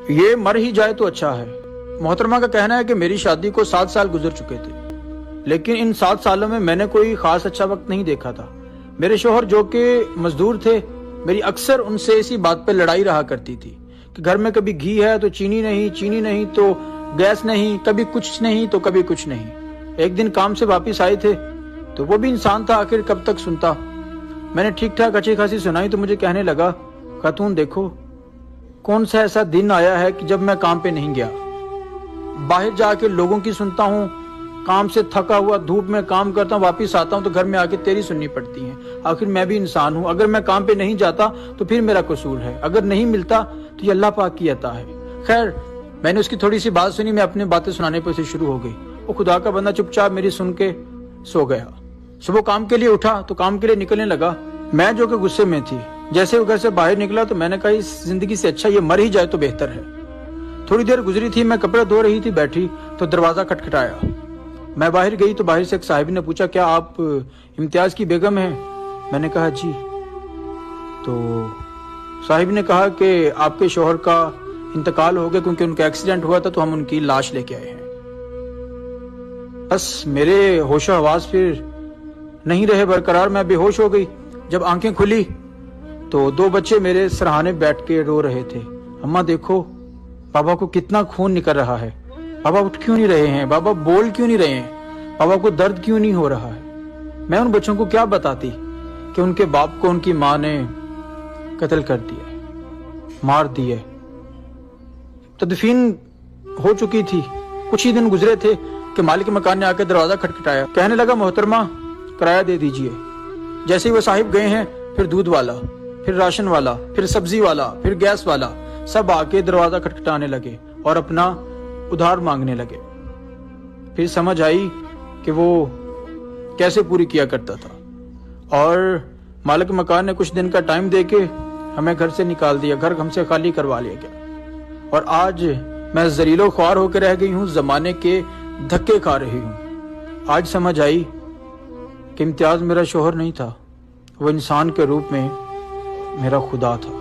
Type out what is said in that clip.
یہ مر ہی جائے تو اچھا ہے۔ محترمہ کا کہنا ہے کہ میری شادی کو 7 سال گزر چکے تھے، لیکن ان 7 سالوں میں میں نے کوئی خاص اچھا وقت نہیں دیکھا تھا۔ میرے شوہر جو کہ مزدور تھے، میری اکثر ان سے اسی بات پہ لڑائی رہا کرتی تھی کہ گھر میں کبھی گھی ہے تو چینی نہیں تو گیس نہیں، کبھی کچھ نہیں تو کبھی کچھ نہیں۔ ایک دن کام سے واپس آئے تھے تو وہ بھی انسان تھا، آخر کب تک سنتا۔ میں نے ٹھیک ٹھاک اچھی خاصی سنائی تو مجھے کہنے لگا، خاتون دیکھو کون سا ایسا دن آیا ہے کہ جب میں کام پہ نہیں گیا، باہر جا کے لوگوں کی سنتا ہوں، کام سے تھکا ہوا دھوپ میں کام کرتا ہوں، واپس آتا ہوں تو گھر میں آ کے تیری سننی پڑتی ہیں۔ آخر میں بھی انسان ہوں، اگر میں کام پہ نہیں جاتا تو پھر میرا قصور ہے، اگر نہیں ملتا تو یہ اللہ پاک کی عطا ہے۔ خیر میں نے اس کی تھوڑی سی بات سنی، میں اپنی باتیں سنانے پہ سے شروع ہو گئی۔ وہ خدا کا بندہ چپ چاپ میری سن کے سو گیا۔ صبح کام کے لیے اٹھا تو کام کے لیے نکلنے لگا، میں جو کہ غصے میں تھی، جیسے وہ گھر سے باہر نکلا تو میں نے کہا اس زندگی سے اچھا یہ مر ہی جائے تو بہتر ہے۔ تھوڑی دیر گزری تھی، میں کپڑے دھو رہی تھی، بیٹھی تو دروازہ کھٹکھٹایا۔ میں باہر گئی تو باہر سے ایک صاحب نے پوچھا، کیا آپ امتیاز کی بیگم ہیں؟ میں نے کہا جی۔ تو صاحب نے کہا کہ آپ کے شوہر کا انتقال ہو گیا کیونکہ ان کا ایکسیڈنٹ ہوا تھا، تو ہم ان کی لاش لے کے آئے ہیں۔ بس میرے ہوش و حواس پھر نہیں رہے برقرار، میں بے ہوش ہو گئی۔ جب آنکھیں کھلی تو 2 بچے میرے سرہانے بیٹھ کے رو رہے تھے، اماں دیکھو بابا کو کتنا خون نکل رہا ہے، بابا اٹھ کیوں نہیں رہے ہیں، بابا بول کیوں نہیں رہے ہیں، بابا کو درد کیوں نہیں ہو رہا ہے۔ میں ان بچوں کو کیا بتاتی کہ ان کے باپ کو ان کی ماں نے قتل کر دیا، مار دیا۔ تدفین ہو چکی تھی، کچھ ہی دن گزرے تھے کہ مالک مکان نے آ کے دروازہ کھٹکھٹایا، کہنے لگا محترمہ کرایہ دے دیجئے۔ جیسے ہی وہ صاحب گئے ہیں، پھر دودھ والا، پھر راشن والا، پھر سبزی والا، پھر گیس والا، سب آ کے دروازہ کھٹکھٹانے لگے اور اپنا ادھار مانگنے لگے۔ پھر سمجھ آئی کہ وہ کیسے پوری کیا کرتا تھا، اور مالک مکان نے کچھ دن کا ٹائم دے کے ہمیں گھر سے نکال دیا، گھر ہم سے خالی کروا لیا گیا، اور آج میں ذلیل و خوار ہو کے رہ گئی ہوں، زمانے کے دھکے کھا رہی ہوں۔ آج سمجھ آئی کہ امتیاز میرا شوہر نہیں تھا، وہ انسان کے روپ میں میرا خدا تھا۔